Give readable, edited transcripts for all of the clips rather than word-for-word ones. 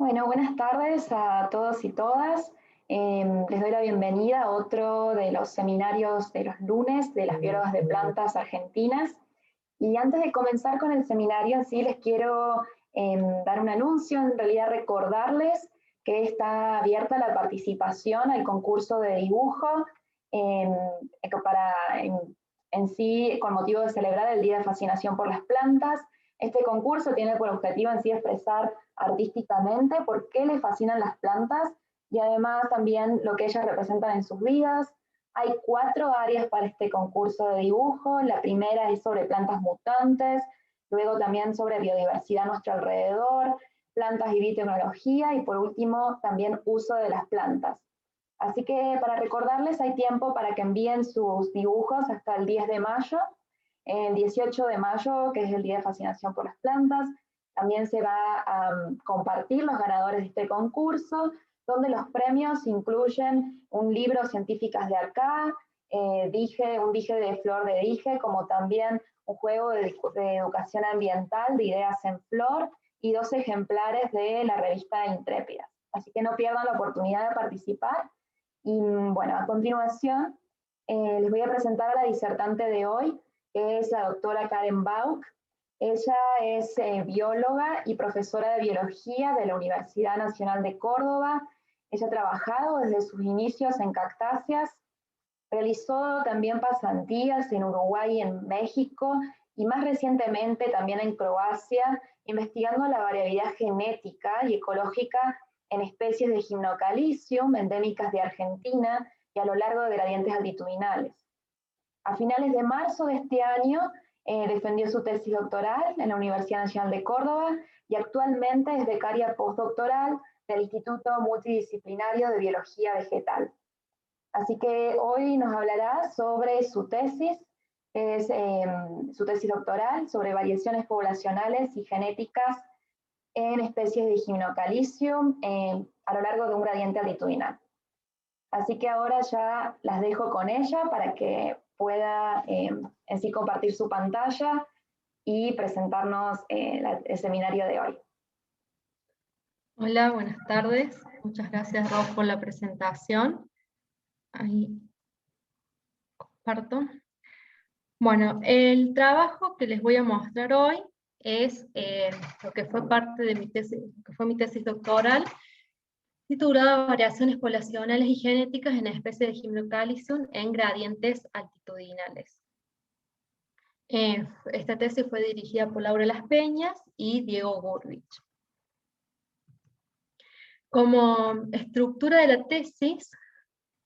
Bueno, buenas tardes a todos y todas. Les doy la bienvenida a otro de los seminarios de los lunes de las biólogas de plantas argentinas. Y antes de comenzar con el seminario en sí, les quiero dar un anuncio, en realidad recordarles que está abierta la participación al concurso de dibujo em, para, en sí, con motivo de celebrar el Día de Fascinación por las Plantas. Este concurso tiene por objetivo en sí expresar artísticamente por qué les fascinan las plantas y además también lo que ellas representan en sus vidas. Hay 4 áreas para este concurso de dibujo. La primera es sobre plantas mutantes, luego también sobre biodiversidad a nuestro alrededor, plantas y biotecnología y por último también uso de las plantas. Así que para recordarles hay tiempo para que envíen sus dibujos hasta el 10 de mayo. El 18 de mayo, que es el Día de Fascinación por las Plantas, también se va a compartir los ganadores de este concurso, donde los premios incluyen un libro Científicas de Acá, un dije de flor de dije, como también un juego de educación ambiental de ideas en flor y 2 ejemplares de la revista Intrépida. Así que no pierdan la oportunidad de participar. Y bueno, a continuación les voy a presentar a la disertante de hoy, que es la doctora Karen Bauk. Ella es bióloga y profesora de biología de la Universidad Nacional de Córdoba. Ella ha trabajado desde sus inicios en cactáceas, realizó también pasantías en Uruguay y en México, y más recientemente también en Croacia, investigando la variabilidad genética y ecológica en especies de Gymnocalcium endémicas de Argentina y a lo largo de gradientes altitudinales. A finales de marzo de este año defendió su tesis doctoral en la Universidad Nacional de Córdoba y actualmente es becaria postdoctoral del Instituto Multidisciplinario de Biología Vegetal. Así que hoy nos hablará sobre su tesis, es su tesis doctoral sobre variaciones poblacionales y genéticas en especies de Gymnocalcium a lo largo de un gradiente altitudinal. Así que ahora ya las dejo con ella para que pueda en sí compartir su pantalla y presentarnos el seminario de hoy. Hola, buenas tardes. Muchas gracias, Rob, por la presentación. Ahí comparto. Bueno, el trabajo que les voy a mostrar hoy es lo que fue parte de mi tesis, que fue mi tesis doctoral, titulada Variaciones poblacionales y genéticas en especies de Gymnocalcium en gradientes altitudinales. Esta tesis fue dirigida por Laura Las Peñas y Diego Gurvich. Como estructura de la tesis,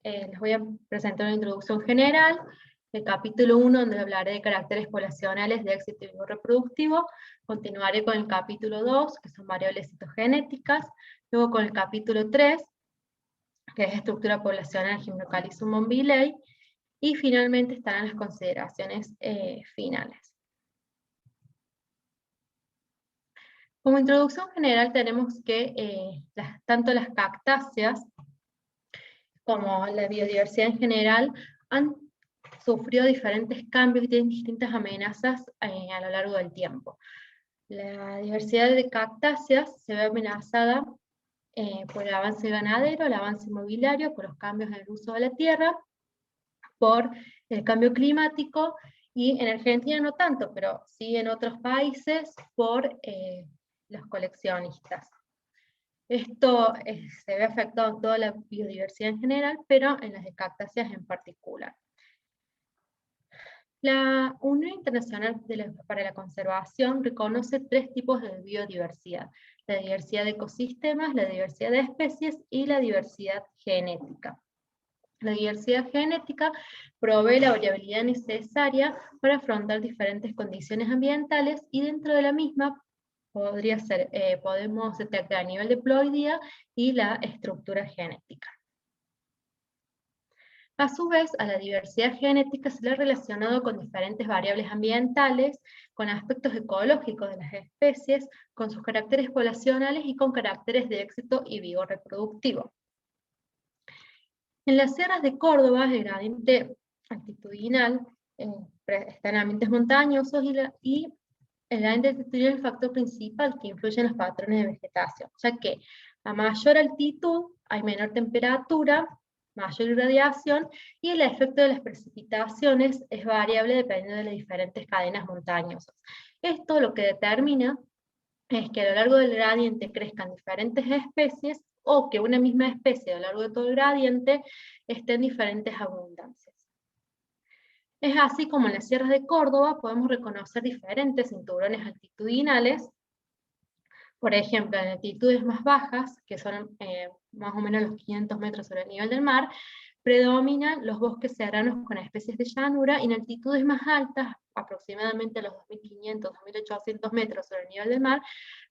les voy a presentar una introducción general, el capítulo 1, donde hablaré de caracteres poblacionales de éxito reproductivo. Continuaré con el capítulo 2, que son variables citogenéticas, luego con el capítulo 3, que es estructura poblacional Gymnocalcium monvillei, y finalmente estarán las consideraciones finales. Como introducción general tenemos que tanto las cactáceas como la biodiversidad en general han sufrió diferentes cambios y tienen distintas amenazas a lo largo del tiempo. La diversidad de cactáceas se ve amenazada por el avance ganadero, el avance inmobiliario, por los cambios en el uso de la tierra, por el cambio climático, y en Argentina no tanto, pero sí en otros países por los coleccionistas. Esto se ve afectado en toda la biodiversidad en general, pero en las de cactáceas en particular. La Unión Internacional para la Conservación reconoce 3 tipos de biodiversidad: la diversidad de ecosistemas, la diversidad de especies y la diversidad genética. La diversidad genética provee la variabilidad necesaria para afrontar diferentes condiciones ambientales, y dentro de la misma podemos detectar el nivel de ploidía y la estructura genética. A su vez, a la diversidad genética se le ha relacionado con diferentes variables ambientales, con aspectos ecológicos de las especies, con sus caracteres poblacionales y con caracteres de éxito y vigor reproductivo. En las sierras de Córdoba, el gradiente altitudinal está en ambientes montañosos y el gradiente altitudinal es el factor principal que influye en los patrones de vegetación, ya que a mayor altitud hay menor temperatura, mayor irradiación, y el efecto de las precipitaciones es variable dependiendo de las diferentes cadenas montañosas. Esto lo que determina es que a lo largo del gradiente crezcan diferentes especies, o que una misma especie a lo largo de todo el gradiente esté en diferentes abundancias. Es así como en las sierras de Córdoba podemos reconocer diferentes cinturones altitudinales. Por ejemplo, en altitudes más bajas, que son más o menos los 500 metros sobre el nivel del mar, predominan los bosques serranos con especies de llanura, y en altitudes más altas, aproximadamente los 2500, 2800 metros sobre el nivel del mar,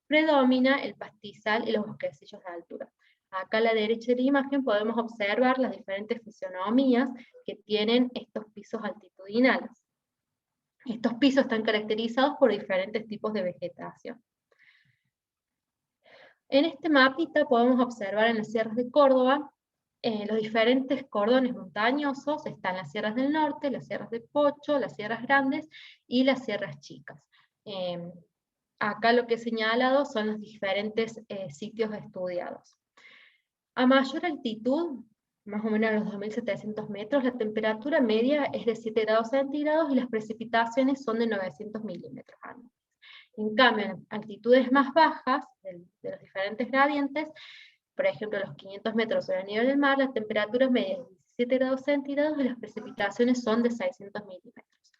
predomina el pastizal y los bosquecillos de altura. Acá a la derecha de la imagen podemos observar las diferentes fisonomías que tienen estos pisos altitudinales. Estos pisos están caracterizados por diferentes tipos de vegetación. En este mapita podemos observar en las sierras de Córdoba los diferentes cordones montañosos. Están las sierras del norte, las sierras de Pocho, las sierras grandes y las sierras chicas. Acá lo que he señalado son los diferentes sitios estudiados. A mayor altitud, más o menos a los 2700 metros, la temperatura media es de 7 grados centígrados y las precipitaciones son de 900 milímetros anuales. En cambio, en altitudes más bajas de los diferentes gradientes, por ejemplo, los 500 metros sobre el nivel del mar, la temperatura media es de 17 grados centígrados y las precipitaciones son de 600 milímetros.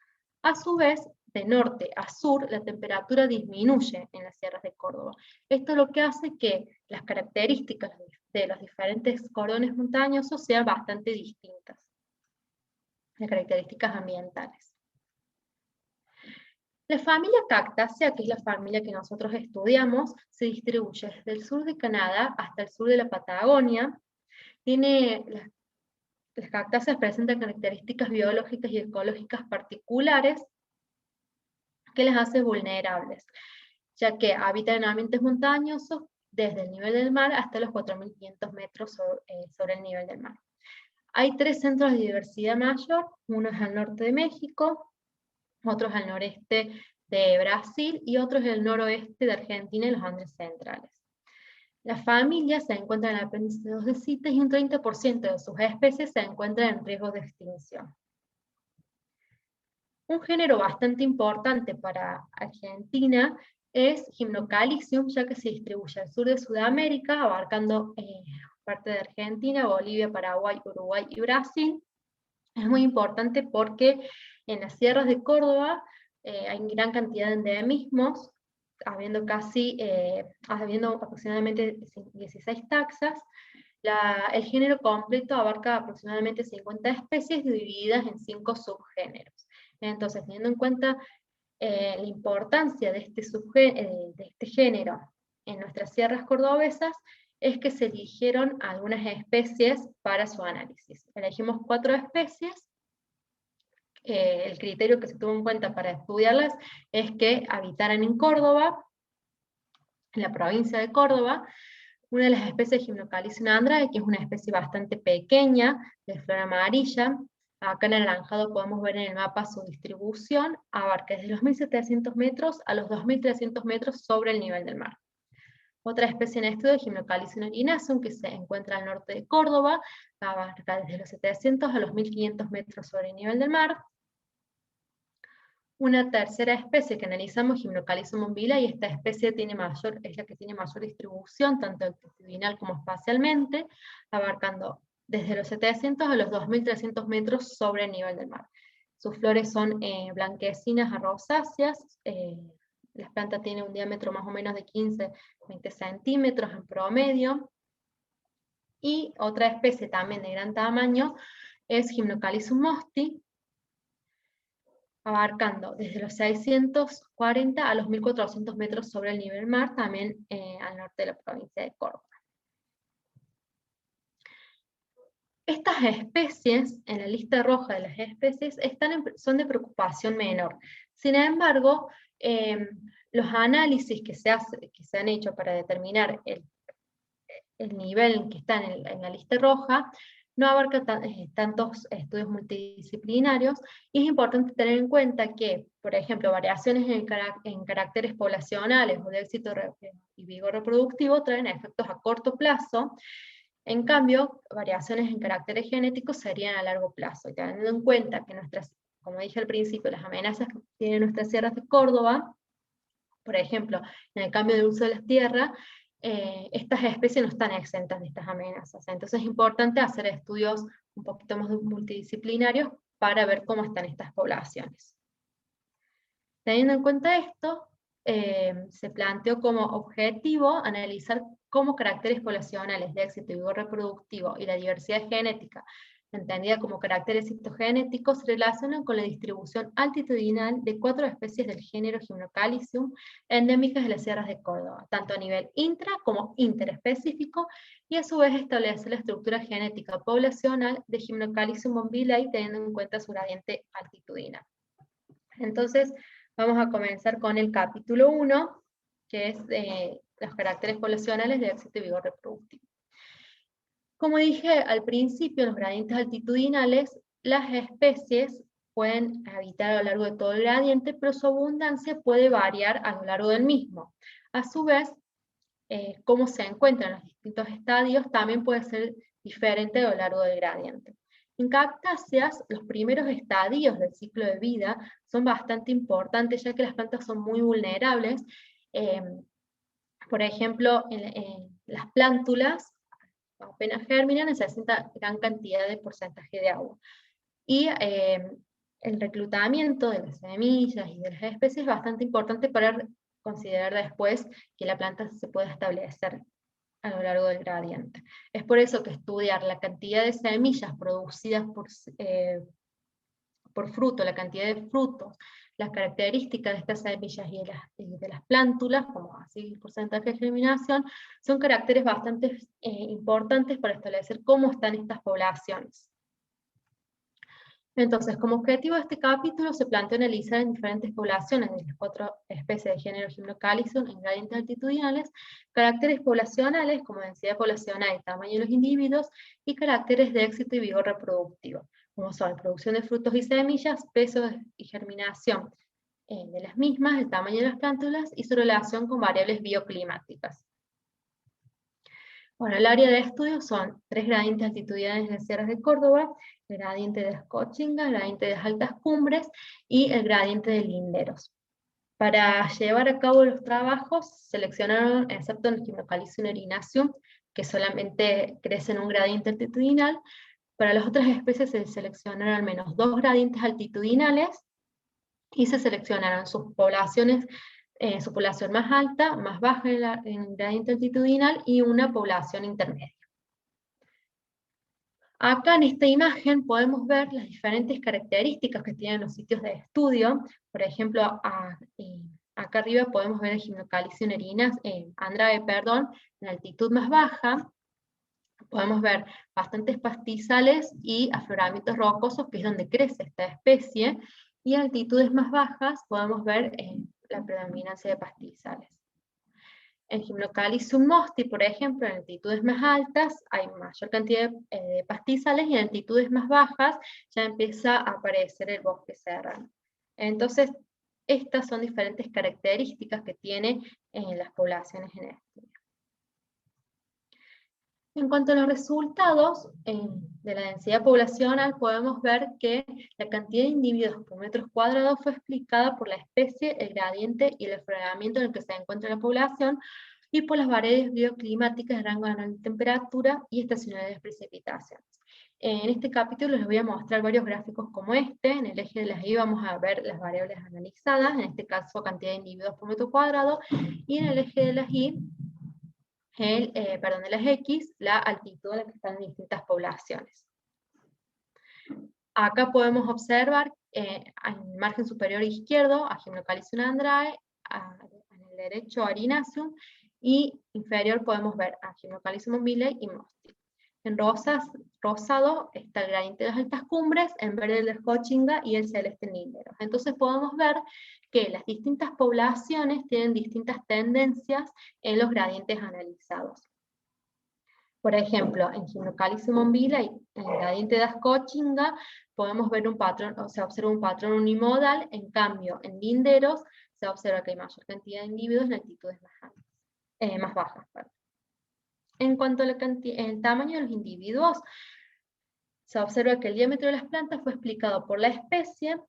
A su vez, de norte a sur, la temperatura disminuye en las sierras de Córdoba. Esto lo que hace que las características de los diferentes cordones montañosos sean bastante distintas, las características ambientales. La familia Cactaceae, que es la familia que nosotros estudiamos, se distribuye desde el sur de Canadá hasta el sur de la Patagonia. Las cactáceas presentan características biológicas y ecológicas particulares que las hace vulnerables, ya que habitan en ambientes montañosos desde el nivel del mar hasta los 4500 metros sobre el nivel del mar. Hay 3 centros de diversidad mayor: uno es al norte de México, otro es al noreste de Brasil y otro es el noroeste de Argentina y los Andes centrales. Las familias se encuentran en el apéndice 2 de CITES y un 30% de sus especies se encuentran en riesgo de extinción. Un género bastante importante para Argentina es Gymnocalycium, ya que se distribuye al sur de Sudamérica, abarcando parte de Argentina, Bolivia, Paraguay, Uruguay y Brasil. Es muy importante porque en las sierras de Córdoba hay gran cantidad de endemismos, habiendo aproximadamente 16 taxas. El género completo abarca aproximadamente 50 especies divididas en 5 subgéneros. Entonces, teniendo en cuenta la importancia de este género en nuestras sierras cordobesas, es que se eligieron algunas especies para su análisis. Elegimos 4 especies. El criterio que se tuvo en cuenta para estudiarlas es que habitaran en Córdoba, en la provincia de Córdoba. Una de las especies es Gymnocalycium andrae, que es una especie bastante pequeña, de flor amarilla. Acá en anaranjado podemos ver en el mapa su distribución, abarca desde los 1700 metros a los 2300 metros sobre el nivel del mar. Otra especie en estudio es Gymnocalycium erinaceum, que se encuentra al norte de Córdoba, abarca desde los 700 a los 1500 metros sobre el nivel del mar. Una tercera especie que analizamos, Gymnocalycium umbilae, y esta especie es la que tiene mayor distribución, tanto altitudinal como espacialmente, abarcando desde los 700 a los 2300 metros sobre el nivel del mar. Sus flores son blanquecinas a rosáceas. Las plantas tienen un diámetro más o menos de 15-20 centímetros en promedio. Y otra especie también de gran tamaño es Gymnocalycium mosti, abarcando desde los 640 a los 1400 metros sobre el nivel del mar, también al norte de la provincia de Córdoba. Estas especies, en la lista roja de las especies, son de preocupación menor. Sin embargo, los análisis que se han hecho para determinar el nivel que está en la lista roja no abarca tantos estudios multidisciplinarios, y es importante tener en cuenta que, por ejemplo, variaciones en caracteres poblacionales o de éxito y vigor reproductivo traen efectos a corto plazo. En cambio, variaciones en caracteres genéticos serían a largo plazo, y teniendo en cuenta que como dije al principio, las amenazas que tienen nuestras sierras de Córdoba, por ejemplo, en el cambio de uso de las tierras, estas especies no están exentas de estas amenazas. Entonces es importante hacer estudios un poquito más multidisciplinarios para ver cómo están estas poblaciones. Teniendo en cuenta esto, se planteó como objetivo analizar cómo caracteres poblacionales de éxito y vigor reproductivo y la diversidad genética, entendida como caracteres citogenéticos, se relacionan con la distribución altitudinal de 4 especies del género Gymnocalycium endémicas de las sierras de Córdoba, tanto a nivel intra como interespecífico, y a su vez establecer la estructura genética poblacional de Gymnocalycium bombillae teniendo en cuenta su gradiente altitudinal. Entonces, vamos a comenzar con el capítulo 1, que es los caracteres poblacionales de éxito y vigor reproductivo. Como dije al principio, en los gradientes altitudinales, las especies pueden habitar a lo largo de todo el gradiente, pero su abundancia puede variar a lo largo del mismo. A su vez, cómo se encuentran los distintos estadios también puede ser diferente a lo largo del gradiente. En cactáceas, los primeros estadios del ciclo de vida son bastante importantes, ya que las plantas son muy vulnerables. Por ejemplo, en las plántulas, apenas germinan, necesitan gran cantidad de porcentaje de agua. Y el reclutamiento de las semillas y de las especies es bastante importante para considerar después que la planta se pueda establecer a lo largo del gradiente. Es por eso que estudiar la cantidad de semillas producidas por fruto, la cantidad de frutos, las características de estas semillas y de las plántulas, como así el porcentaje de germinación, son caracteres bastante importantes para establecer cómo están estas poblaciones. Entonces, como objetivo de este capítulo se planteó analizar en diferentes poblaciones de las 4 especies de género Gymnocalycium en gradientes altitudinales, caracteres poblacionales como densidad poblacional y tamaño de los individuos, y caracteres de éxito y vigor reproductivo, como son producción de frutos y semillas, peso y germinación de las mismas, el tamaño de las plántulas y su relación con variables bioclimáticas. Bueno, el área de estudio son 3 gradientes altitudinales en las sierras de Córdoba, el gradiente de las Cochingas, el gradiente de las altas cumbres y el gradiente de Linderos. Para llevar a cabo los trabajos, seleccionaron, excepto en el Gymnocalycium erinaceum, que solamente crece en un gradiente altitudinal, para las otras especies se seleccionaron al menos 2 gradientes altitudinales, y se seleccionaron sus poblaciones, su población más alta, más baja en gradiente altitudinal, y una población intermedia. Acá en esta imagen podemos ver las diferentes características que tienen los sitios de estudio. Por ejemplo, acá arriba podemos ver el Gymnocalycium andrae, en altitud más baja. Podemos ver bastantes pastizales y afloramientos rocosos, que es donde crece esta especie, y a altitudes más bajas podemos ver la predominancia de pastizales. En Gymnocalycium mosti, por ejemplo, en altitudes más altas hay mayor cantidad de pastizales, y en altitudes más bajas ya empieza a aparecer el bosque serrano. Entonces, estas son diferentes características que tiene las poblaciones en el estudio. En cuanto a los resultados de la densidad poblacional, podemos ver que la cantidad de individuos por metros cuadrados fue explicada por la especie, el gradiente y el afloramiento en el que se encuentra la población, y por las variables bioclimáticas de rango anual de temperatura y estacionalidad de precipitaciones. En este capítulo les voy a mostrar varios gráficos como este. En el eje de las Y vamos a ver las variables analizadas, en este caso cantidad de individuos por metro cuadrado, y en el eje de las Y, de las X, la altitud a la que están distintas poblaciones. Acá podemos observar en el margen superior izquierdo a Gymnocalycium andrae, en el derecho a erinaceum, y inferior podemos ver a Gymnocalycium bombillae y mosti. En rosado está el gradiente de las altas cumbres, en verde el de Cochinga y el celeste Linderos. Entonces podemos ver que las distintas poblaciones tienen distintas tendencias en los gradientes analizados. Por ejemplo, en Gymnocalycium umbilae, en el gradiente de Ascochinga, podemos ver un patrón, o se observa un patrón unimodal. En cambio, en linderos se observa que hay mayor cantidad de individuos en altitudes más bajas. Perdón. En cuanto al tamaño de los individuos, se observa que el diámetro de las plantas fue explicado por la especie,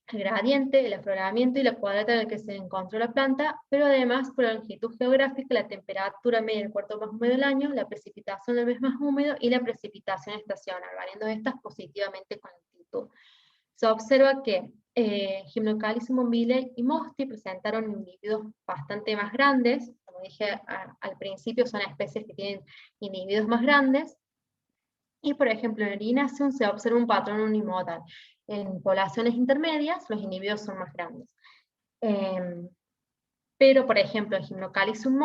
el gradiente, el afloramiento y la cuadrata en la que se encontró la planta, pero además por la longitud geográfica, la temperatura media del cuarto más húmedo del año, la precipitación del mes más húmedo y la precipitación estacional, variando estas positivamente con la altitud. Se observa que Gymnocalycium umbilae y Mosti presentaron individuos bastante más grandes. Como dije al principio, son especies que tienen individuos más grandes. Y por ejemplo, en Erinaceum se observa un patrón unimodal. En poblaciones intermedias, los individuos son más grandes. Pero, por ejemplo, en Gymnocalycium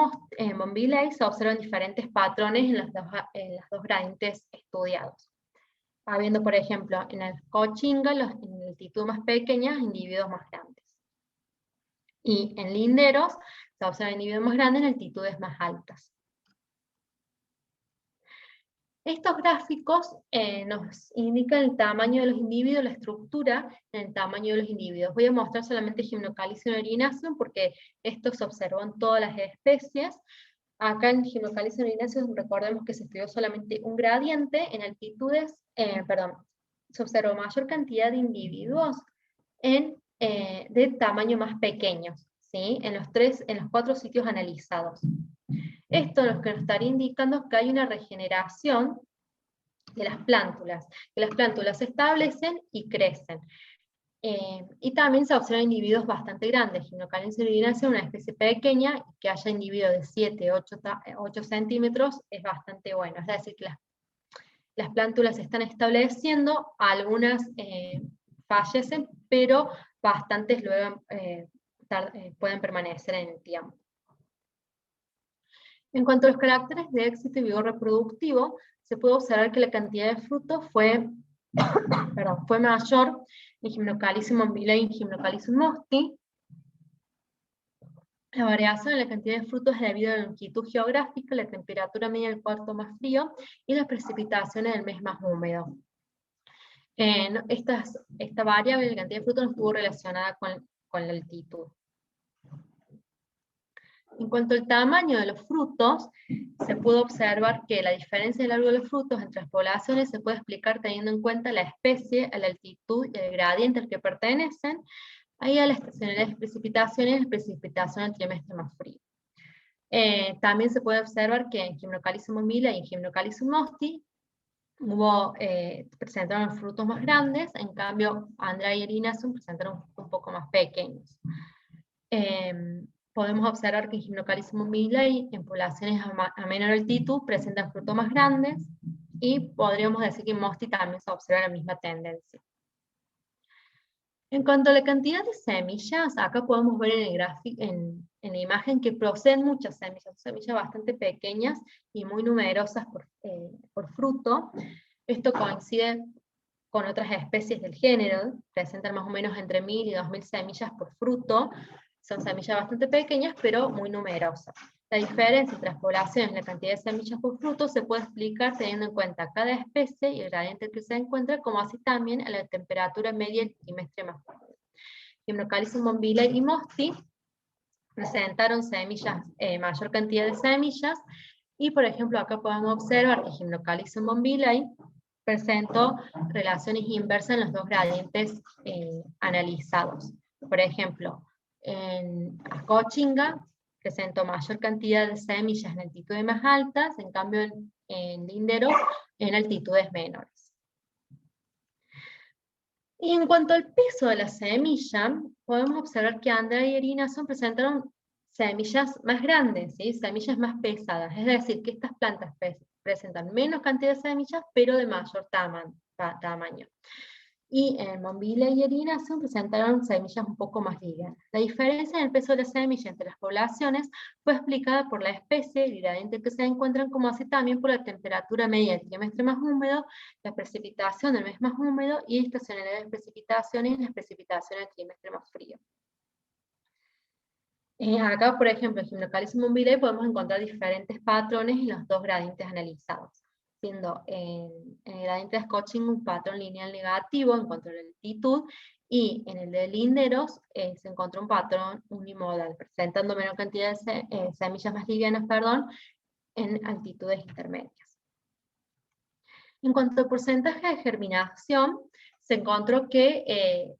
umbilae se observan diferentes patrones en las dos gradientes estudiados. Habiendo, por ejemplo, en el Ascochinga, en altitud más pequeñas, individuos más grandes. Y en linderos se observan individuos más grandes en altitudes más altas. Estos gráficos nos indican el tamaño de los individuos, la estructura en el tamaño de los individuos. Voy a mostrar solamente Gymnocalycium erinaceum porque esto se observó en todas las especies. Acá en Gymnocalycium erinaceum recordemos que se estudió solamente un gradiente en altitudes, se observó mayor cantidad de individuos de tamaño más pequeños, ¿sí? En los 4 sitios analizados. Esto lo que nos estaría indicando es que hay una regeneración de las plántulas, que las plántulas se establecen y crecen. Y también se observan individuos bastante grandes. Gymnocalycium erinaceum, una especie pequeña, que haya individuos de 7, 8 centímetros, es bastante bueno. Es decir, que las plántulas se están estableciendo, algunas fallecen, pero bastantes luego pueden permanecer en el tiempo. En cuanto a los caracteres de éxito y vigor reproductivo, se puede observar que la cantidad de frutos fue mayor en Gymnocalycium umbilae y en Gymnocalycium mosti. La variación en la cantidad de frutos es debido a la longitud geográfica, la temperatura media del cuarto más frío y las precipitaciones del mes más húmedo. Esta variable, la cantidad de frutos, no estuvo relacionada con la altitud. En cuanto al tamaño de los frutos, se puede observar que la diferencia de largo de los frutos entre las poblaciones se puede explicar teniendo en cuenta la especie, la altitud y el gradiente al que pertenecen, ahí a la estacionalidad de las precipitaciones y la precipitación del trimestre más frío. También se puede observar que en Gymnocalycium umbilae y en Gymnocalycium mosti presentaron frutos más grandes, en cambio Andrea y erinaceum presentaron un poco más pequeños. Podemos observar que en Gymnocalycium umbilae, en poblaciones a menor altitud, presentan frutos más grandes, y podríamos decir que en Mosti también se observa la misma tendencia. En cuanto a la cantidad de semillas, acá podemos ver en el gráfico, en la imagen, que proceden muchas semillas bastante pequeñas y muy numerosas por fruto. Esto coincide con otras especies del género, presentan más o menos entre 1000 y 2000 semillas por fruto. Son semillas bastante pequeñas, pero muy numerosas. La diferencia entre las poblaciones y la cantidad de semillas por fruto se puede explicar teniendo en cuenta cada especie y el gradiente en que se encuentra, como así también a la temperatura media del trimestre más húmedo. Gymnocalycium umbilae y mosti presentaron mayor cantidad de semillas, y por ejemplo acá podemos observar que Gymnocalycium umbilae presentó relaciones inversas en los dos gradientes analizados. Por ejemplo, en Ascochinga presentó mayor cantidad de semillas en altitudes más altas, en cambio en linderos en altitudes menores. Y en cuanto al peso de la semilla, podemos observar que Andrea y erinaceum presentaron semillas más grandes, ¿sí? Semillas más pesadas, es decir, que estas plantas presentan menos cantidad de semillas, pero de mayor tamaño. Y en umbilae y erinaceum presentaron semillas un poco más ligeras. La diferencia en el peso de la semilla entre las poblaciones fue explicada por la especie, el gradiente que se encuentran, como así también por la temperatura media del trimestre más húmedo, la precipitación del mes más húmedo y estacionalidad de las precipitaciones y las precipitaciones del trimestre más frío. Acá, por ejemplo, en Gymnocalycium umbilae podemos encontrar diferentes patrones en los dos gradientes analizados, siendo en el gradiente de Scotching un patrón lineal negativo en cuanto a la altitud, y en el de linderos se encontró un patrón unimodal, presentando menor cantidad de semillas más livianas, perdón, en altitudes intermedias. En cuanto al porcentaje de germinación, se encontró que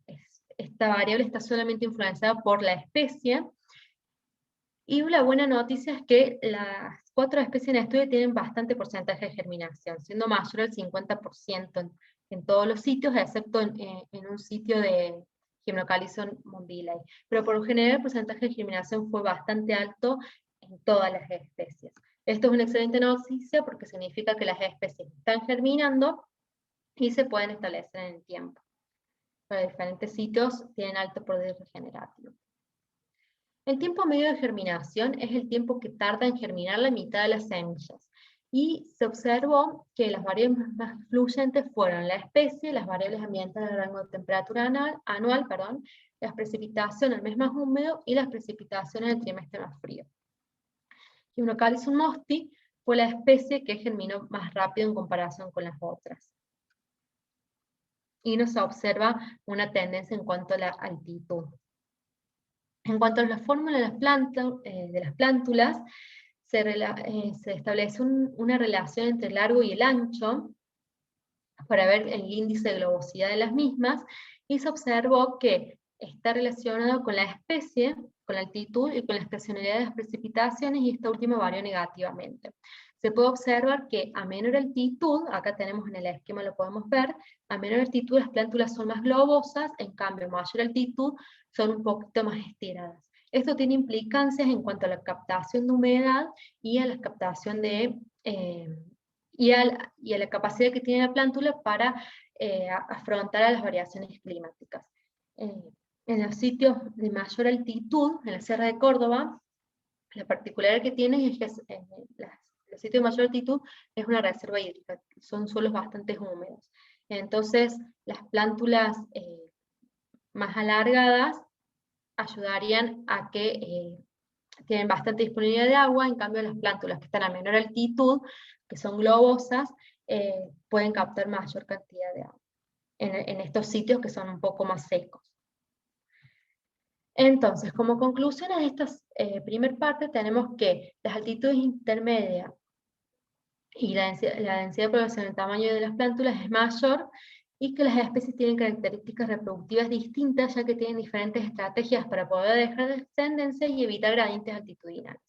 esta variable está solamente influenciada por la especie, y la buena noticia es que las 4 especies en estudio tienen bastante porcentaje de germinación, siendo mayor el 50% en todos los sitios, excepto en un sitio de Gymnocalycium umbilae. Pero por lo general el porcentaje de germinación fue bastante alto en todas las especies. Esto es una excelente noticia porque significa que las especies están germinando y se pueden establecer en el tiempo. Para diferentes sitios tienen alto poder regenerativo. El tiempo medio de germinación es el tiempo que tarda en germinar la mitad de las semillas, y se observó que las variables más influyentes fueron la especie, las variables ambientales del rango de temperatura anual, las precipitaciones el mes más húmedo y las precipitaciones el trimestre más frío. Gymnocalycium mosti fue la especie que germinó más rápido en comparación con las otras. Y no se observa una tendencia en cuanto a la altitud. En cuanto a la fórmula de las plántulas, se establece una relación entre el largo y el ancho para ver el índice de globosidad de las mismas, y se observó que está relacionado con la especie, con la altitud y con la estacionalidad de las precipitaciones, y esta última varió negativamente. Se puede observar que a menor altitud, acá tenemos en el esquema, lo podemos ver, a menor altitud las plántulas son más globosas, en cambio a mayor altitud son un poquito más estiradas. Esto tiene implicancias en cuanto a la captación de humedad y a la captación de y a la capacidad que tiene la plántula para afrontar a las variaciones climáticas. En los sitios de mayor altitud, en la Sierra de Córdoba, la particularidad que tiene es que los sitios de mayor altitud es una reserva hídrica, son suelos bastante húmedos. Entonces, las plántulas más alargadas ayudarían a que tienen bastante disponibilidad de agua, en cambio las plántulas que están a menor altitud, que son globosas, pueden captar mayor cantidad de agua en estos sitios que son un poco más secos. Entonces, como conclusión de esta primera parte, tenemos que las altitudes intermedias y la densidad poblacional, el tamaño de las plántulas es mayor, y que las especies tienen características reproductivas distintas, ya que tienen diferentes estrategias para poder dejar descendencia y evitar gradientes altitudinales,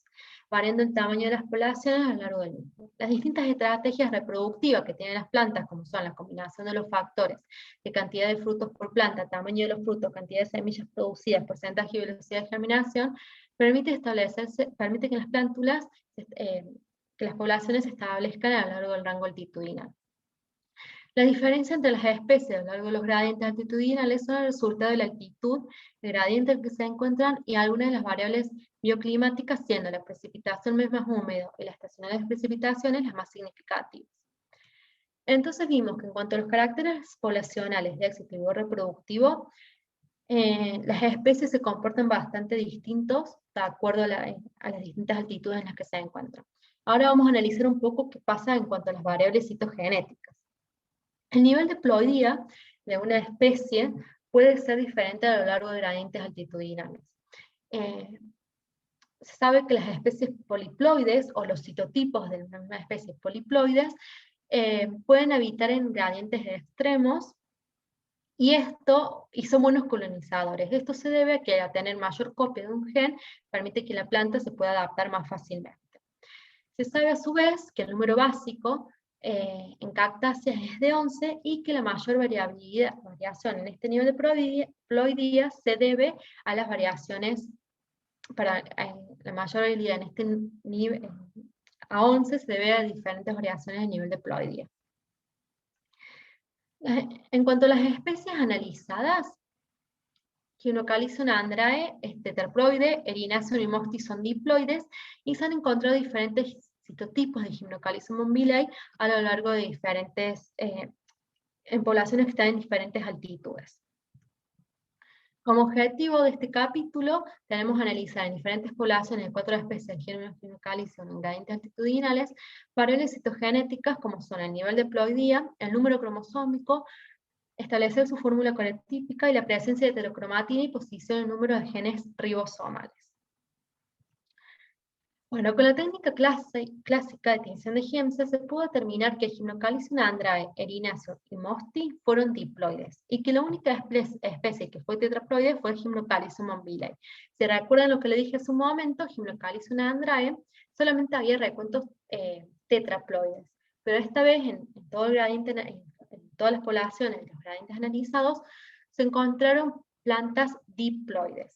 variando el tamaño de las poblaciones a lo largo del mismo. Las distintas estrategias reproductivas que tienen las plantas, como son la combinación de los factores de cantidad de frutos por planta, tamaño de los frutos, cantidad de semillas producidas, porcentaje y velocidad de germinación, permite que las plántulas, que las poblaciones se establezcan a lo largo del rango altitudinal. La diferencia entre las especies a lo largo de los gradientes altitudinales son el resultado de la altitud, el gradiente en que se encuentran y algunas de las variables bioclimáticas, siendo la precipitación mes más húmedo y la estacionalidad de precipitaciones las más significativas. Entonces vimos que en cuanto a los caracteres poblacionales de éxito y reproductivo, las especies se comportan bastante distintos de acuerdo a las distintas altitudes en las que se encuentran. Ahora vamos a analizar un poco qué pasa en cuanto a las variables citogenéticas. El nivel de ploidía de una especie puede ser diferente a lo largo de gradientes altitudinales. Se sabe que las especies poliploides, o los citotipos de una especie poliploides, pueden habitar en gradientes extremos, y son buenos colonizadores. Esto se debe a que al tener mayor copia de un gen, permite que la planta se pueda adaptar más fácilmente. Se sabe a su vez que el número básico en cactáceas es de 11, y que la mayor variación en este nivel de ploidía se debe a las variaciones, la mayor variabilidad en este nivel, a 11 se debe a diferentes variaciones en nivel de ploidía. En cuanto a las especies analizadas, Gymnocalycium andrae es tetraploide, Erinaceum y Mosti son diploides, y se han encontrado diferentes citotipos de Gymnocalycium umbilae a lo largo de en poblaciones que están en diferentes altitudes. Como objetivo de este capítulo, tenemos analizar en diferentes poblaciones de 4 especies del género Gimnocalcium en gradientes altitudinales variables citogenéticas como son el nivel de ploidía, el número cromosómico, establecer su fórmula colotípica y la presencia de heterocromatina y posición en número de genes ribosomales. Bueno, con la técnica clásica de tinción de Giemsa se pudo determinar que Gymnocalycium andrae, Erinaceum y Mosti fueron diploides, y que la única especie que fue tetraploide fue Gymnocalycium umbilae. Si recuerdan lo que le dije hace un momento, Gymnocalycium andrae solamente había recuentos tetraploides, pero esta vez en todo el gradiente, en todas las poblaciones, los gradientes analizados, se encontraron plantas diploides.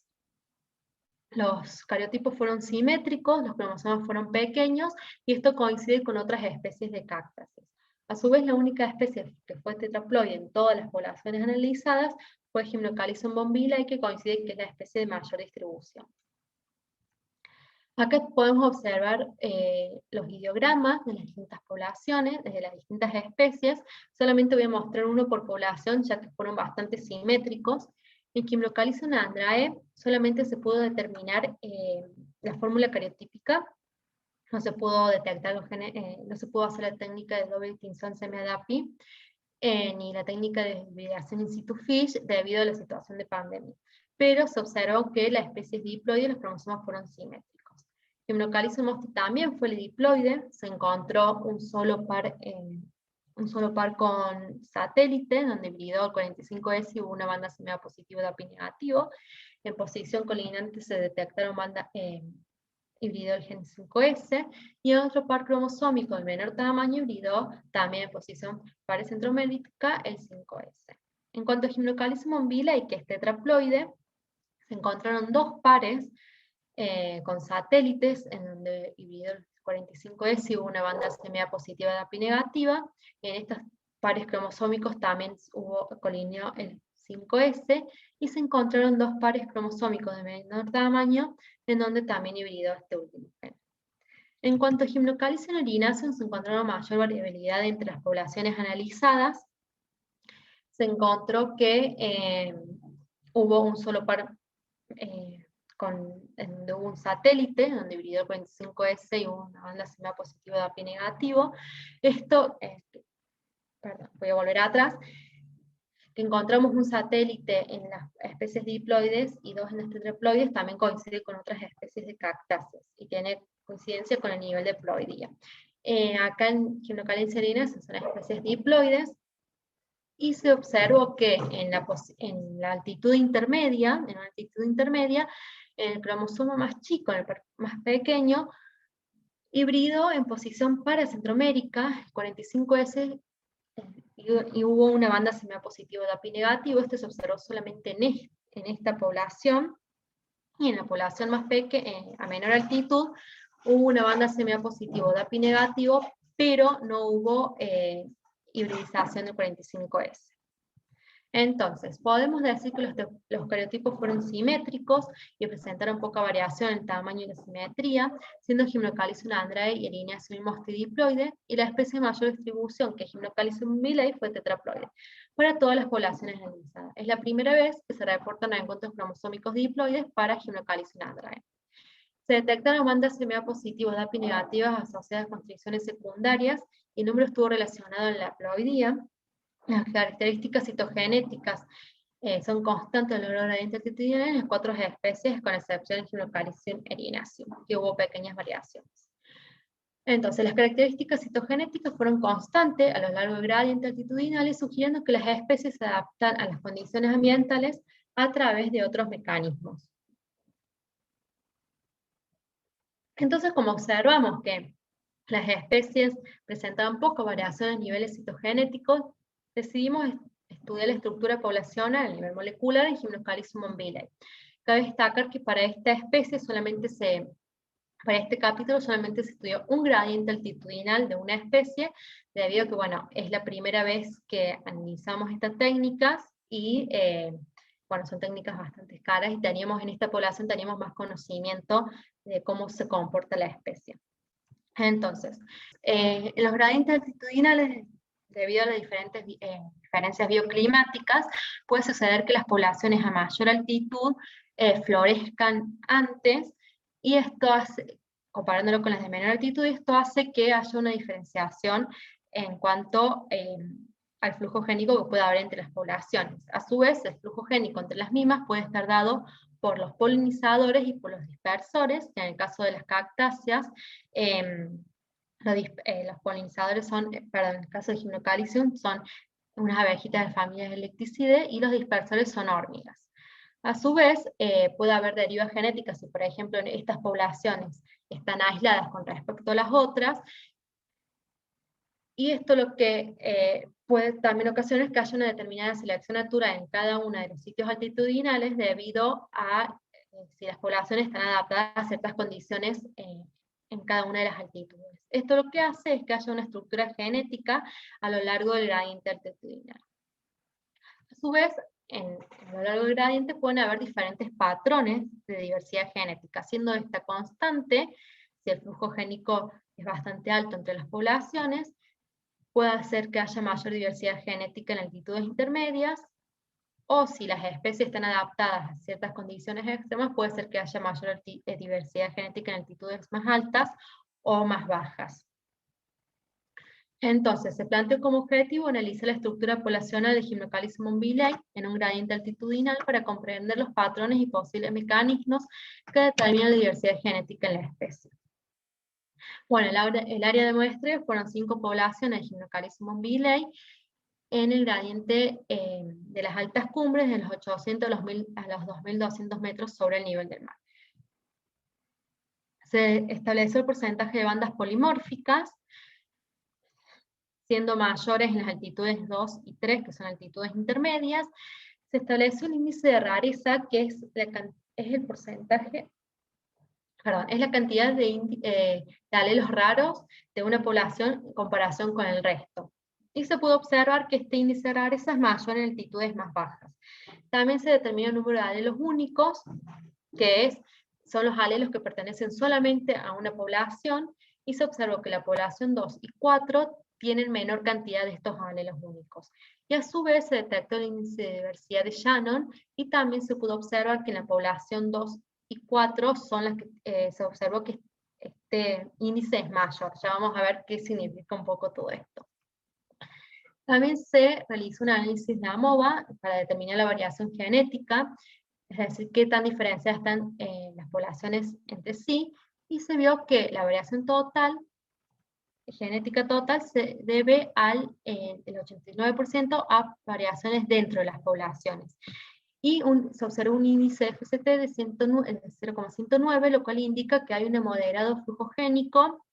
Los cariotipos fueron simétricos, los cromosomas fueron pequeños, y esto coincide con otras especies de cactáceas. A su vez, la única especie que fue tetraploide en todas las poblaciones analizadas fue Gymnocalycium bombilae, que coincide que es la especie de mayor distribución. Acá podemos observar los ideogramas de las distintas poblaciones, de las distintas especies. Solamente voy a mostrar uno por población, ya que fueron bastante simétricos. En Gymnocalycium andrae solamente se pudo determinar la fórmula cariotípica, no se pudo detectar los genes, no se pudo hacer la técnica de doble distinción semi-ADAPI, ni la técnica de hibridación in situ FISH debido a la situación de pandemia. Pero se observó que la especie es diploide y los cromosomas fueron simétricos. Gymnocalycium mosti también fue diploide, se encontró un solo par con satélite, donde hibridó el 45S y hubo una banda semilla positiva de API negativo. En posición colinante se detectaron bandas hibridó el gen 5S, y otro par cromosómico de menor tamaño hibridó también en posición parecentromérica el 5S. En cuanto a Gymnocalycium umbilae, que es tetraploide, se encontraron 2 pares con satélites, en donde hibridó el 45S y hubo una banda semilla positiva de API negativa, y en estos pares cromosómicos también colineó el 5S, y se encontraron 2 pares cromosómicos de menor tamaño, en donde también hibridó este último gen. En cuanto a Gymnocalycium erinaceum, se encontraron mayor variabilidad entre las poblaciones analizadas. Se encontró que hubo un solo par donde hubo un satélite, donde hibridó el 45S y hubo una banda semilla positiva de API negativo. Esto, perdón, voy a volver atrás, que encontramos un satélite en las especies diploides y 2 en las tetraploides, también coincide con otras especies de cactáceas, y tiene coincidencia con el nivel de ploidía. Acá en Gymnocalycium erinaceum son especies diploides, y se observó que en la altitud intermedia, el cromosoma más chico, el más pequeño, hibridó en posición paracentromérica, 45S, y hubo una banda semilla positiva de API negativo. Este se observó solamente en esta población, y en la población más pequeña, a menor altitud, hubo una banda semilla positiva de API negativo, pero no hubo hibridización del 45S. Entonces, podemos decir que los cariotipos fueron simétricos y presentaron poca variación en el tamaño y la simetría, siendo Gymnocalycium andrae y Erinaceum y Mosti diploide, y la especie de mayor distribución, que es Gymnocalycium umbilae, fue tetraploide, para todas las poblaciones analizadas. Es la primera vez que se reportan encuentros cromosómicos diploides para Gymnocalycium andrae. Se detectaron bandas semilla positivas de API negativas asociadas a constricciones secundarias, y el número estuvo relacionado en la ploidía. Las características citogenéticas son constantes a lo largo de la altitudinal en las 4 especies, con excepción de Gymnocalycium erinaceum, que hubo pequeñas variaciones. Entonces, las características citogenéticas fueron constantes a lo largo del gradiente altitudinal, sugiriendo que las especies se adaptan a las condiciones ambientales a través de otros mecanismos. Entonces, como observamos que las especies presentaban poca variación en niveles citogenéticos, decidimos estudiar la estructura poblacional a nivel molecular en Gymnocalycium umbilae. Cabe destacar que para esta especie para este capítulo solamente se estudió un gradiente altitudinal de una especie, debido a que, bueno, es la primera vez que analizamos estas técnicas, y bueno, son técnicas bastante caras, y en esta población teníamos más conocimiento de cómo se comporta la especie. Entonces, en los gradientes altitudinales debido a las diferentes diferencias bioclimáticas, puede suceder que las poblaciones a mayor altitud florezcan antes, y esto hace, comparándolo con las de menor altitud, esto hace que haya una diferenciación en cuanto al flujo génico que puede haber entre las poblaciones. A su vez, el flujo génico entre las mismas puede estar dado por los polinizadores y por los dispersores, que en el caso de las cactáceas, los polinizadores son, perdón, en el caso de Hypnocalycium, son unas abejitas de la familia Electicidae, y los dispersores son hormigas. A su vez, puede haber derivas genéticas, si por ejemplo en estas poblaciones están aisladas con respecto a las otras, y esto lo que puede también ocasionar es que haya una determinada selección natural en cada uno de los sitios altitudinales debido a si las poblaciones están adaptadas a ciertas condiciones en cada una de las altitudes. Esto lo que hace es que haya una estructura genética a lo largo del gradiente altitudinal. A su vez, a lo largo del gradiente pueden haber diferentes patrones de diversidad genética, siendo esta constante, si el flujo génico es bastante alto entre las poblaciones, puede hacer que haya mayor diversidad genética en altitudes intermedias, o si las especies están adaptadas a ciertas condiciones extremas, puede ser que haya mayor diversidad genética en altitudes más altas o más bajas. Entonces, se planteó como objetivo analizar la estructura poblacional de Hypnocalycium umbilae en un gradiente altitudinal para comprender los patrones y posibles mecanismos que determinan la diversidad genética en la especie. Bueno, el área de muestreo fueron 5 poblaciones de Hypnocalycium umbilae en el gradiente de las altas cumbres de los 800 a los 2200 metros sobre el nivel del mar. Se estableció el porcentaje de bandas polimórficas, siendo mayores en las altitudes 2 y 3, que son altitudes intermedias. Se estableció un índice de rareza, que es el porcentaje, perdón, es la cantidad de alelos raros de una población en comparación con el resto. Y se pudo observar que este índice de rareza es mayor en altitudes más bajas. También se determinó el número de alelos únicos, que son los alelos que pertenecen solamente a una población, y se observó que la población 2 y 4 tienen menor cantidad de estos alelos únicos. Y a su vez se detectó el índice de diversidad de Shannon, y también se pudo observar que en la población 2 y 4 son las que se observó que este índice es mayor. Ya vamos a ver qué significa un poco todo esto. También se realizó un análisis de AMOVA para determinar la variación genética, es decir, qué tan diferenciadas están las poblaciones entre sí, y se vio que la variación total, genética total, se debe el 89% a variaciones dentro de las poblaciones. Y se observó un índice de FCT de 0,109, lo cual indica que hay un moderado flujo génico,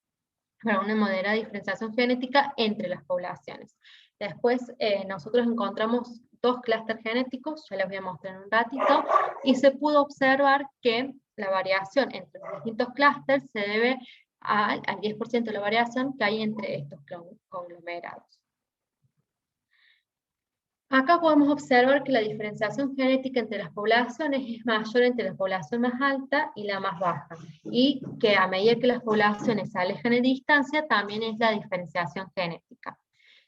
una moderada diferenciación genética entre las poblaciones. Después nosotros encontramos 2 clústeres genéticos, ya les voy a mostrar en un ratito, y se pudo observar que la variación entre los distintos clústeres se debe al 10% de la variación que hay entre estos conglomerados. Acá podemos observar que la diferenciación genética entre las poblaciones es mayor entre la población más alta y la más baja, y que a medida que las poblaciones se alejan en distancia, también es la diferenciación genética.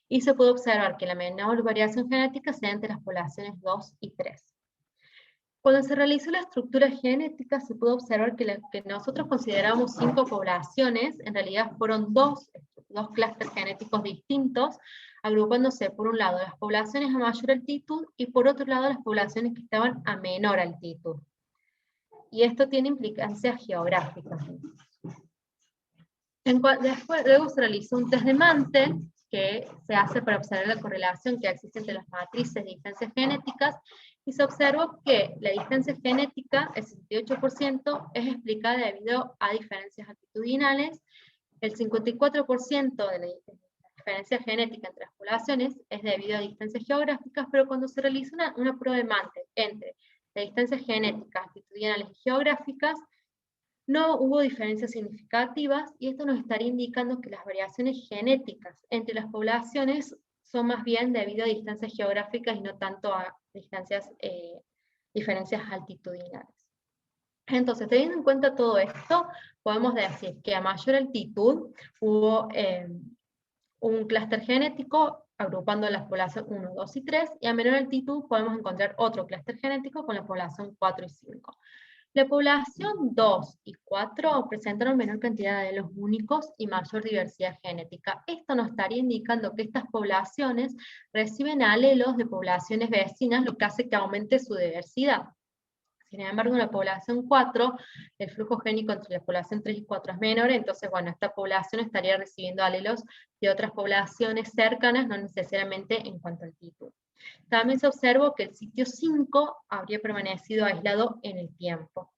Y se puede observar que la menor variación genética se da entre las poblaciones 2 y 3. Cuando se realizó la estructura genética, se pudo observar que lo que nosotros consideramos 5 poblaciones, en realidad fueron dos clústeres genéticos distintos, agrupándose por un lado las poblaciones a mayor altitud y por otro lado las poblaciones que estaban a menor altitud. Y esto tiene implicancias geográficas. Luego se realizó un test de Mantel, que se hace para observar la correlación que existe entre las matrices de distancias genéticas, y se observó que la distancia genética, el 68%, es explicada debido a diferencias altitudinales, el 54% de la diferencia genética entre las poblaciones es debido a distancias geográficas, pero cuando se realiza una prueba de Mantel entre las distancias genéticas, altitudinales y geográficas, no hubo diferencias significativas, y esto nos estaría indicando que las variaciones genéticas entre las poblaciones son más bien debido a distancias geográficas y no tanto a diferencias altitudinales. Entonces, teniendo en cuenta todo esto, podemos decir que a mayor altitud hubo un clúster genético agrupando las poblaciones 1, 2 y 3, y a menor altitud podemos encontrar otro clúster genético con la población 4 y 5. La población 2 y 4 presentaron menor cantidad de alelos únicos y mayor diversidad genética. Esto nos estaría indicando que estas poblaciones reciben alelos de poblaciones vecinas, lo que hace que aumente su diversidad. Sin embargo, en la población 4, el flujo génico entre la población 3 y 4 es menor, entonces, bueno, esta población estaría recibiendo alelos de otras poblaciones cercanas, no necesariamente en cuanto al título. También se observó que el sitio 5 habría permanecido aislado en el tiempo.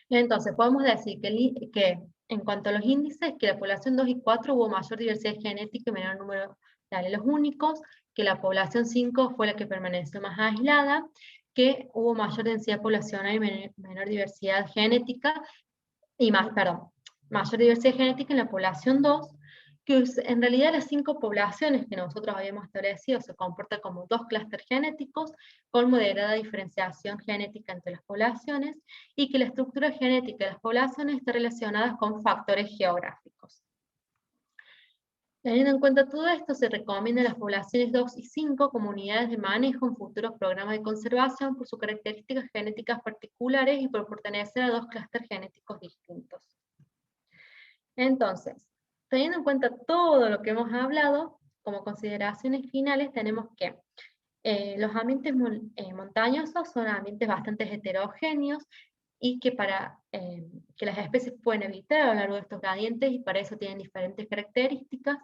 Entonces, podemos decir que en cuanto a los índices, que la población 2 y 4 hubo mayor diversidad genética y menor número de alelos únicos, que la población 5 fue la que permaneció más aislada, que hubo mayor densidad poblacional y menor diversidad genética, mayor diversidad genética en la población 2, que en realidad las 5 poblaciones que nosotros habíamos establecido se comportan como 2 clústeres genéticos con moderada diferenciación genética entre las poblaciones y que la estructura genética de las poblaciones está relacionada con factores geográficos. Teniendo en cuenta todo esto, se recomiendan las poblaciones 2 y 5 como unidades de manejo en futuros programas de conservación por sus características genéticas particulares y por pertenecer a 2 clústeres genéticos distintos. Entonces, teniendo en cuenta todo lo que hemos hablado, como consideraciones finales tenemos que los ambientes montañosos son ambientes bastante heterogéneos y que para que las especies pueden habitar a lo largo de estos gradientes y para eso tienen diferentes características,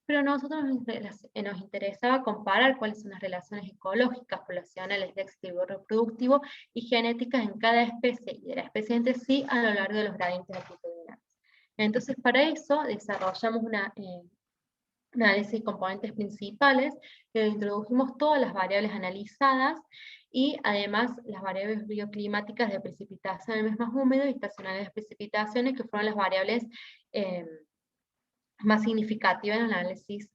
pero a nosotros nos interesaba comparar cuáles son las relaciones ecológicas, poblacionales, de éxito reproductivo y genéticas en cada especie y de la especie entre sí a lo largo de los gradientes altitudinales. Entonces, para eso desarrollamos un análisis de componentes principales, introdujimos todas las variables analizadas y además las variables bioclimáticas de precipitación en el mes más húmedo y estacionales de precipitaciones, que fueron las variables más significativas en el análisis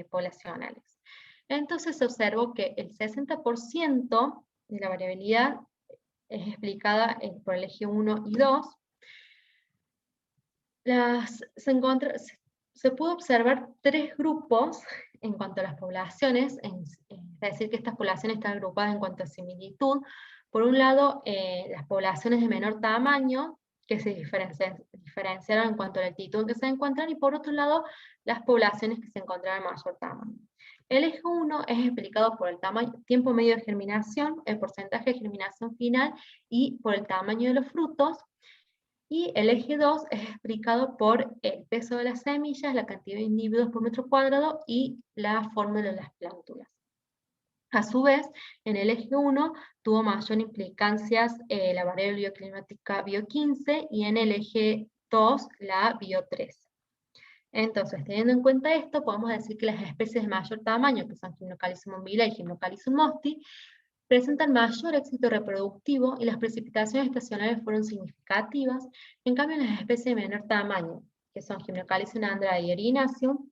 poblacionales. Entonces se observó que el 60% de la variabilidad es explicada por el eje 1 y 2, se pudo observar 3 grupos en cuanto a las poblaciones, es decir, que estas poblaciones están agrupadas en cuanto a similitud. Por un lado, las poblaciones de menor tamaño, que se diferenciaron en cuanto a la altitud en que se encuentran, y por otro lado, las poblaciones que se encontraban de mayor tamaño. El eje 1 es explicado por el tiempo medio de germinación, el porcentaje de germinación final y por el tamaño de los frutos. Y el eje 2 es explicado por el peso de las semillas, la cantidad de individuos por metro cuadrado y la fórmula de las plántulas. A su vez, en el eje 1 tuvo mayor implicancias la variable bioclimática bio15 y en el eje 2 la bio13. Entonces, teniendo en cuenta esto, podemos decir que las especies de mayor tamaño, que son Gymnocalycium umbila y Gymnocalycium mosti, presentan mayor éxito reproductivo y las precipitaciones estacionales fueron significativas. En cambio, en las especies de menor tamaño, que son Gymnocalycium andrae y Erinaceum,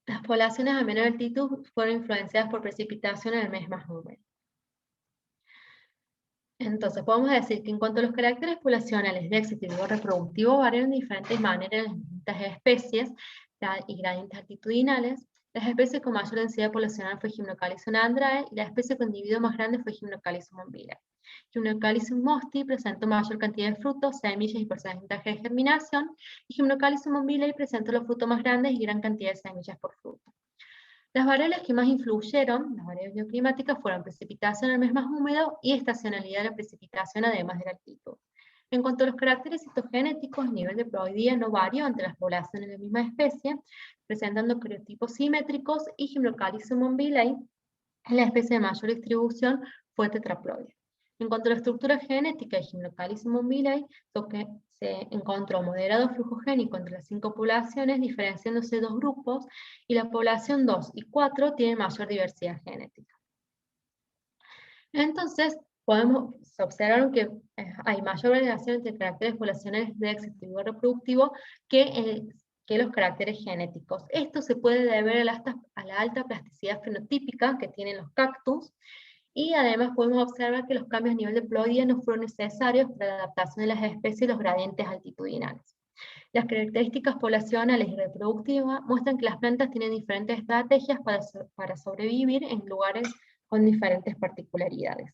las poblaciones a menor altitud fueron influenciadas por precipitación en el mes más húmedo. Entonces, podemos decir que en cuanto a los caracteres poblacionales de éxito y reproductivo variaron de diferentes maneras en las distintas especies y gradientes altitudinales. Las especies con mayor densidad poblacional fue Gymnocalycium andrae y la especie con individuo más grande fue Gymnocalycium umbila. Gymnocalycium mosti presentó mayor cantidad de frutos, semillas y porcentaje de germinación, y Gymnocalycium umbila presentó los frutos más grandes y gran cantidad de semillas por fruto. Las variables que más influyeron, las variables bioclimáticas, fueron precipitación en el mes más húmedo y estacionalidad de la precipitación, además de la altitud. En cuanto a los caracteres citogenéticos, el nivel de ploidía no varió entre las poblaciones de la misma especie, presentando cariotipos simétricos, y Gymnocalycium umbilae, la especie de mayor distribución, fue tetraploide. En cuanto a la estructura genética de Gymnocalycium umbilae, se encontró moderado flujo génico entre las 5 poblaciones, diferenciándose 2 grupos, y la población 2 y 4 tienen mayor diversidad genética. Entonces, se observaron que hay mayor variación entre caracteres poblacionales de éxito y reproductivo que los caracteres genéticos. Esto se puede deber a la alta plasticidad fenotípica que tienen los cactus, y además podemos observar que los cambios a nivel de ploidía no fueron necesarios para la adaptación de las especies y los gradientes altitudinales. Las características poblacionales y reproductivas muestran que las plantas tienen diferentes estrategias para sobrevivir en lugares con diferentes particularidades.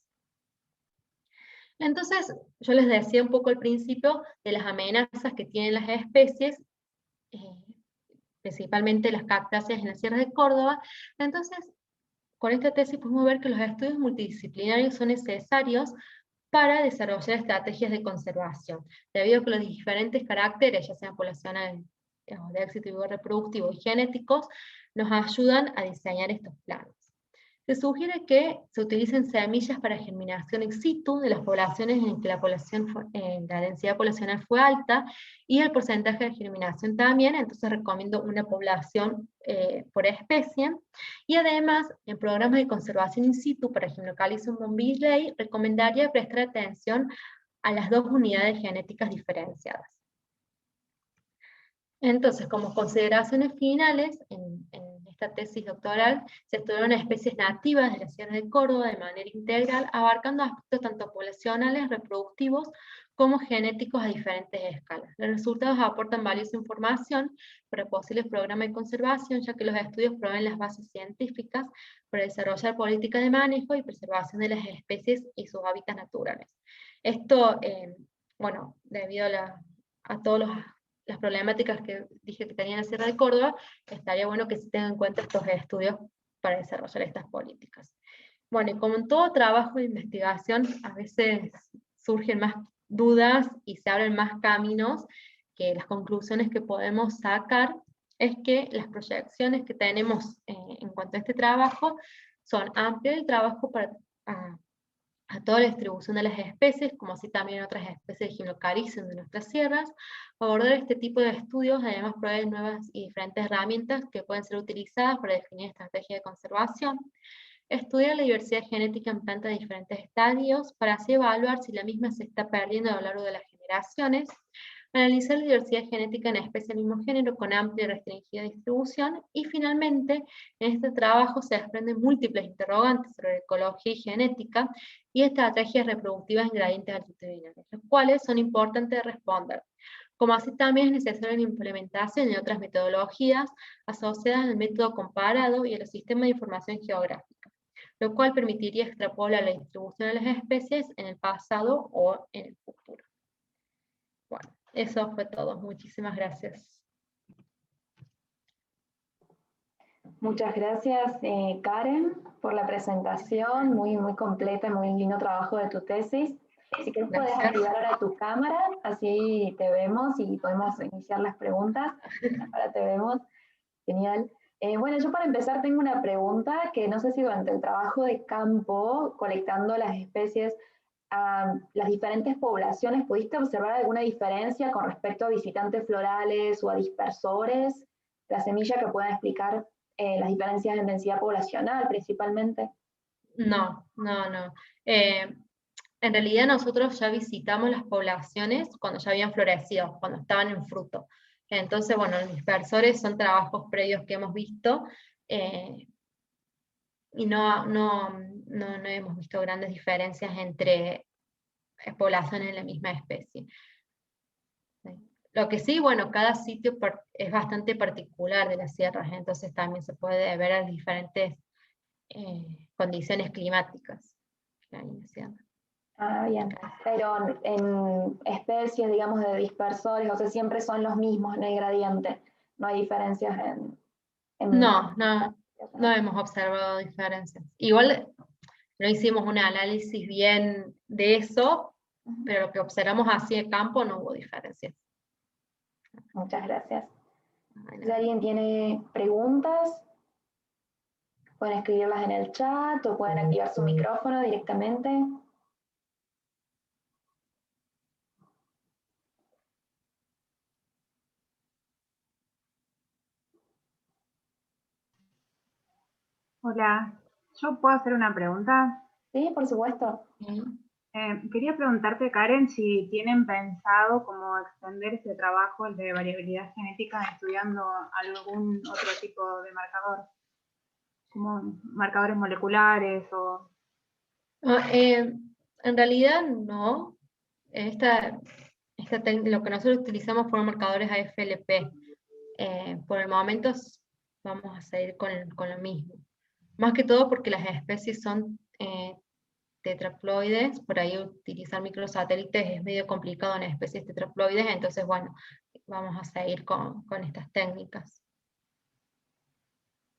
Entonces, yo les decía un poco al principio de las amenazas que tienen las especies, principalmente las cactáceas en la Sierra de Córdoba. Entonces, con esta tesis podemos ver que los estudios multidisciplinarios son necesarios para desarrollar estrategias de conservación, debido a que los diferentes caracteres, ya sean poblacionales, de éxito reproductivo y genéticos, nos ayudan a diseñar estos planos. Se sugiere que se utilicen semillas para germinación in situ de las poblaciones en que la densidad poblacional fue alta y el porcentaje de germinación también, entonces recomiendo una población por especie. Y además, en programas de conservación in situ para Gymnocalisum bombisley, recomendaría prestar atención a las dos unidades genéticas diferenciadas. Entonces, como consideraciones finales, en esta tesis doctoral se estudiaron especies nativas de la Sierra de Córdoba de manera integral, abarcando aspectos tanto poblacionales, reproductivos, como genéticos a diferentes escalas. Los resultados aportan valiosa información para posibles programas de conservación, ya que los estudios proveen las bases científicas para desarrollar políticas de manejo y preservación de las especies y sus hábitats naturales. Esto, bueno, debido a todos las problemáticas que dije que tenía en la Sierra de Córdoba, estaría bueno que se tengan en cuenta estos estudios para desarrollar estas políticas. Bueno, y como en todo trabajo de investigación, a veces surgen más dudas y se abren más caminos, que las conclusiones que podemos sacar es que las proyecciones que tenemos en cuanto a este trabajo son ampliar el trabajo para a toda la distribución de las especies, como así también otras especies de Gymnocalisum de nuestras sierras. Abordar este tipo de estudios además provee nuevas y diferentes herramientas que pueden ser utilizadas para definir estrategias de conservación. Estudiar la diversidad genética en plantas de diferentes estadios para así evaluar si la misma se está perdiendo a lo largo de las generaciones. Analizar la diversidad genética en especies del mismo género con amplia y restringida distribución. Y finalmente, en este trabajo se desprenden múltiples interrogantes sobre ecología y genética y estrategias reproductivas en gradientes altitudinales, los cuales son importantes de responder. Como así también es necesaria la implementación de otras metodologías asociadas al método comparado y a los sistemas de información geográfica, lo cual permitiría extrapolar la distribución de las especies en el pasado o en el futuro. Bueno, eso fue todo. Muchísimas gracias. Muchas gracias, Karen, por la presentación, muy completa, muy lindo trabajo de tu tesis. Si quieres puedes activar ahora tu cámara, así te vemos y podemos iniciar las preguntas. Ahora te vemos, genial. Bueno, yo para empezar tengo una pregunta que no sé si durante el trabajo de campo, colectando las especies, las diferentes poblaciones, ¿pudiste observar alguna diferencia con respecto a visitantes florales o a dispersores? La semilla que puedan explicar las diferencias en densidad poblacional principalmente. No. En realidad nosotros ya visitamos las poblaciones cuando ya habían florecido, cuando estaban en fruto. Entonces, bueno, los dispersores son trabajos previos que hemos visto, y no hemos visto grandes diferencias entre poblaciones de la misma especie. Lo que sí, bueno, cada sitio es bastante particular de las sierras, entonces también se puede ver a diferentes condiciones climáticas que hay en la sierra. Ah, bien. Pero en especies, digamos, de dispersores, o sea, siempre son los mismos en el gradiente. No hay diferencias No hemos observado diferencias. Igual no hicimos un análisis bien de eso, pero lo que observamos así de campo no hubo diferencias. Muchas gracias. Si alguien tiene preguntas, pueden escribirlas en el chat o pueden activar su micrófono directamente. Hola, ¿yo puedo hacer una pregunta? Sí, por supuesto. Quería preguntarte, Karen, si tienen pensado cómo extender este trabajo, el de variabilidad genética, estudiando algún otro tipo de marcador, como marcadores moleculares o... En realidad no. Esta lo que nosotros utilizamos fueron marcadores AFLP. Por el momento vamos a seguir con lo mismo. Más que todo porque las especies son tetraploides, por ahí utilizar microsatélites es medio complicado en especies tetraploides, entonces bueno, vamos a seguir con estas técnicas.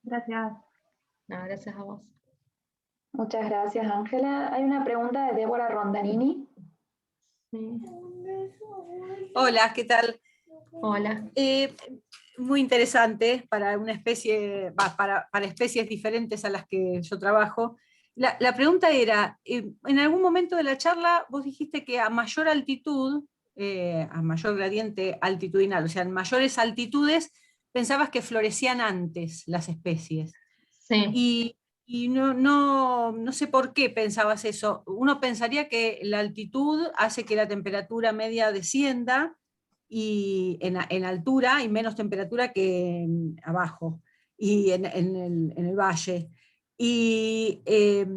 Gracias. No, gracias a vos. Muchas gracias, Ángela. Hay una pregunta de Débora Rondanini. Sí. Hola, ¿qué tal? Hola. Muy interesante para una especie, para especies diferentes a las que yo trabajo. La pregunta era, en algún momento de la charla vos dijiste que a mayor altitud, a mayor gradiente altitudinal, o sea, en mayores altitudes, pensabas que florecían antes las especies. Sí. Y no sé por qué pensabas eso. Uno pensaría que la altitud hace que la temperatura media descienda, y en altura y menos temperatura que abajo, y en el valle. Y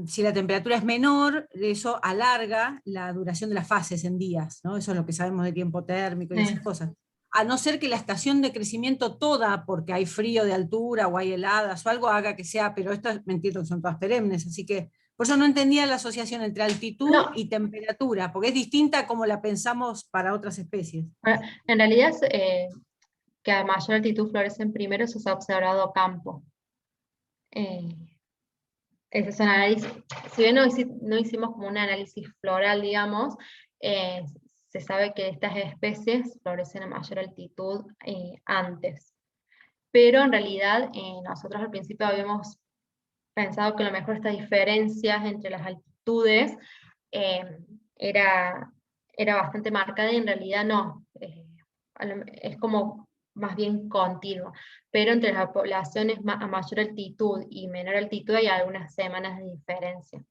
si la temperatura es menor, eso alarga la duración de las fases en días, ¿no? Eso es lo que sabemos de tiempo térmico y esas cosas. A no ser que la estación de crecimiento toda, porque hay frío de altura o hay heladas o algo, haga que sea, pero estas me entiendo que son todas perennes, así que por eso no entendía la asociación entre altitud y temperatura, porque es distinta como la pensamos para otras especies. En realidad, que a mayor altitud florecen primero, eso se ha observado a campo. Ese es un análisis, si bien no hicimos como un análisis floral, digamos, se sabe que estas especies florecen a mayor altitud antes. Pero en realidad nosotros al principio habíamos pensado que a lo mejor estas diferencias entre las altitudes era bastante marcada, y en realidad no. Es como más bien continuo, pero entre las poblaciones a mayor altitud y menor altitud hay algunas semanas de diferencia.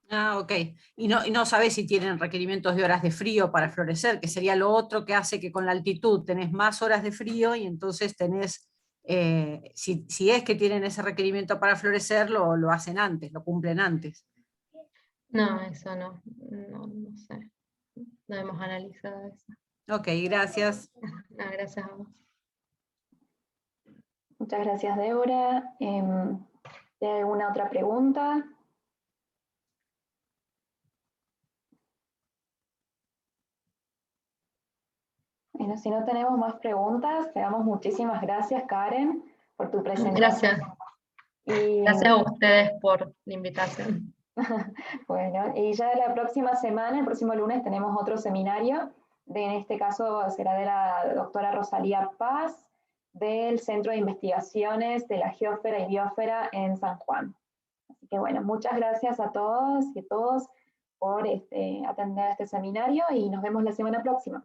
Ah, ok. Y no sabés si tienen requerimientos de horas de frío para florecer, que sería lo otro que hace que con la altitud tenés más horas de frío, y entonces tenés, si es que tienen ese requerimiento para florecer, lo hacen antes, lo cumplen antes. No, eso no sé. No hemos analizado eso. Ok, gracias. No, gracias a vos. Muchas gracias, Débora. ¿Hay alguna otra pregunta? Bueno, si no tenemos más preguntas, te damos muchísimas gracias, Karen, por tu presentación. Gracias. Gracias a ustedes por la invitación. Bueno, y ya la próxima semana, el próximo lunes, tenemos otro seminario, en este caso será de la doctora Rosalía Paz, del Centro de Investigaciones de la Geósfera y Biosfera en San Juan. Así que bueno, muchas gracias a todos y a todos por atender este seminario, y nos vemos la semana próxima.